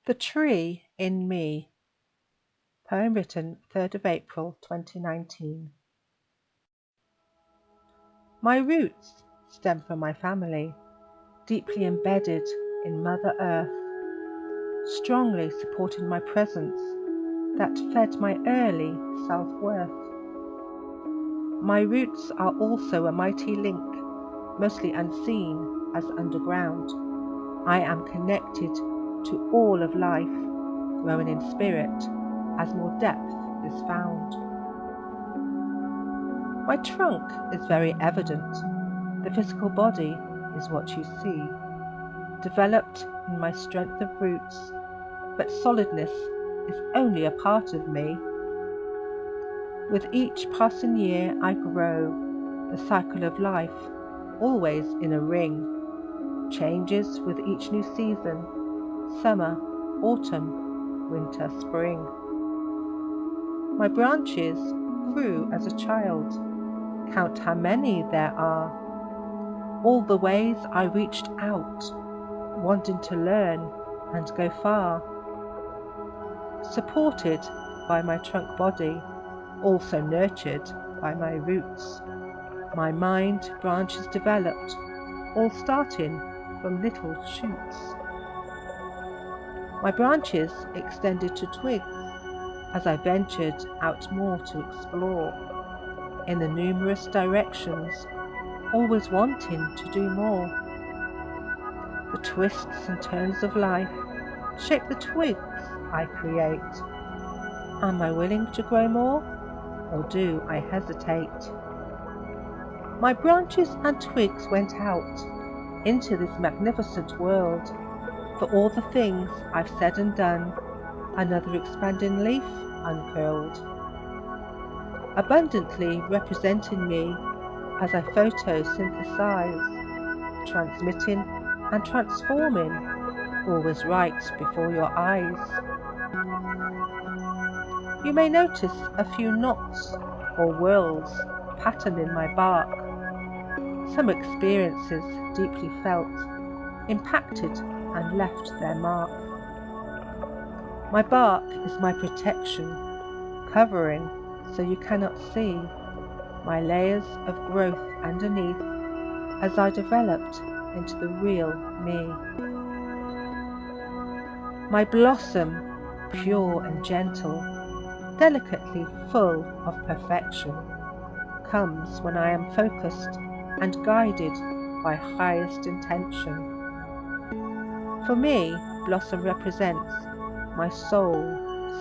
The Tree in Me. Poem written 3rd of April 2019. My roots stem from my family, deeply embedded in Mother Earth, strongly supporting my presence that fed my early self-worth. My roots are also a mighty link, mostly unseen as underground. I am connected to all of life, growing in spirit as more depth is found. My trunk is very evident. The physical body is what you see, developed in my strength of roots, but solidness is only a part of me. With each passing year I grow, the cycle of life, always in a ring, changes with each new season, summer, autumn, winter, spring. My branches grew as a child, count how many there are, all the ways I reached out, wanting to learn and go far. Supported by my trunk body, also nurtured by my roots, my mind branches developed, all starting from little shoots. My branches extended to twigs as I ventured out more to explore, in the numerous directions, always wanting to do more. The twists and turns of life shape the twigs I create. Am I willing to grow more, or do I hesitate? My branches and twigs went out into this magnificent world. For all the things I've said and done, another expanding leaf uncurled, abundantly representing me as I photosynthesize, transmitting and transforming, always right before your eyes. You may notice a few knots or whorls patterned in my bark, some experiences deeply felt, impacted and left their mark. My bark is my protection, covering so you cannot see my layers of growth underneath as I developed into the real me. My blossom, pure and gentle, delicately full of perfection, comes when I am focused and guided by highest intention. For me, blossom represents my soul,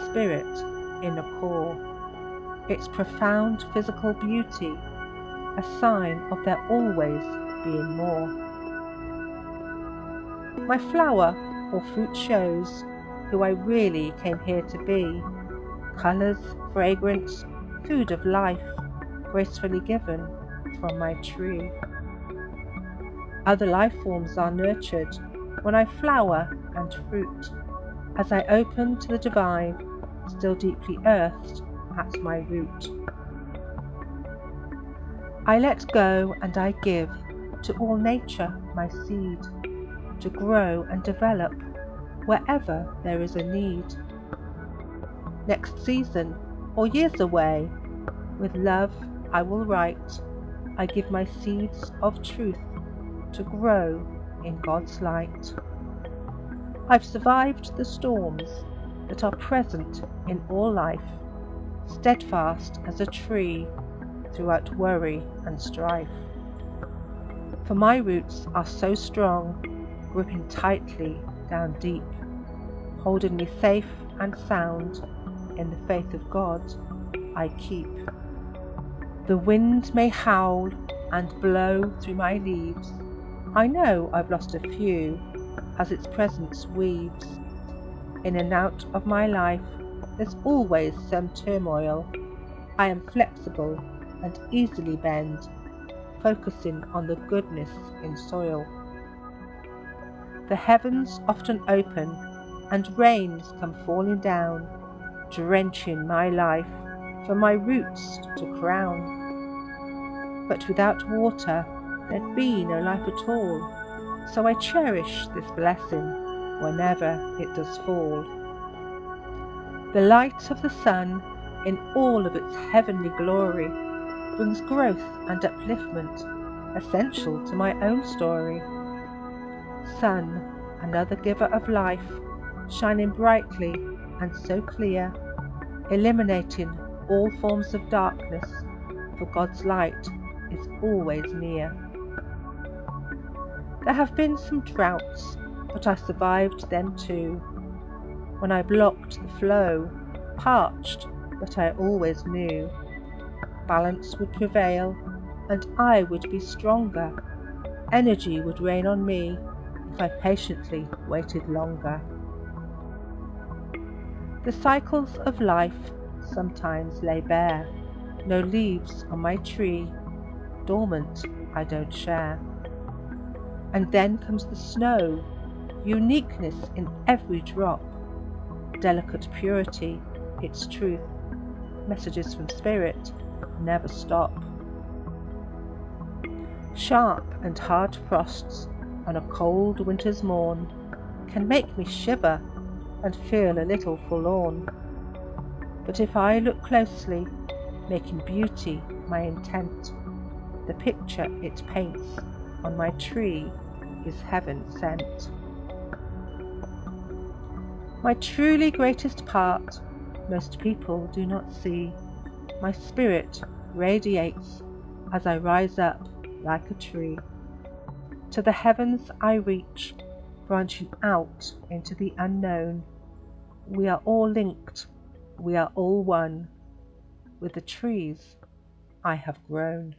spirit, inner core, its profound physical beauty, a sign of there always being more. My flower or fruit shows who I really came here to be, colours, fragrance, food of life, gracefully given from my tree. Other life forms are nurtured when I flower and fruit, as I open to the divine, still deeply earthed at my root. I let go and I give to all nature my seed, to grow and develop wherever there is a need. Next season or years away, with love I will write, I give my seeds of truth to grow in God's light. I've survived the storms that are present in all life, steadfast as a tree throughout worry and strife. For my roots are so strong, gripping tightly down deep, holding me safe and sound in the faith of God I keep. The wind may howl and blow through my leaves, I know I've lost a few as its presence weaves. In and out of my life there's always some turmoil. I am flexible and easily bend, focusing on the goodness in soil. The heavens often open and rains come falling down, drenching my life for my roots to crown. But without water there'd be no life at all, so I cherish this blessing whenever it does fall. The light of the sun, in all of its heavenly glory, brings growth and upliftment, essential to my own story. Sun, another giver of life, shining brightly and so clear, eliminating all forms of darkness, for God's light is always near. There have been some droughts, but I survived them too. When I blocked the flow, parched, but I always knew balance would prevail, and I would be stronger. Energy would rain on me if I patiently waited longer. The cycles of life sometimes lay bare, no leaves on my tree, dormant I don't share. And then comes the snow, uniqueness in every drop, delicate purity, its truth, messages from spirit never stop. Sharp and hard frosts on a cold winter's morn can make me shiver and feel a little forlorn. But if I look closely, making beauty my intent, the picture it paints on my tree is heaven sent. My truly greatest part most people do not see. My spirit radiates as I rise up like a tree. To the heavens I reach, branching out into the unknown. We are all linked, we are all one, with the trees I have grown.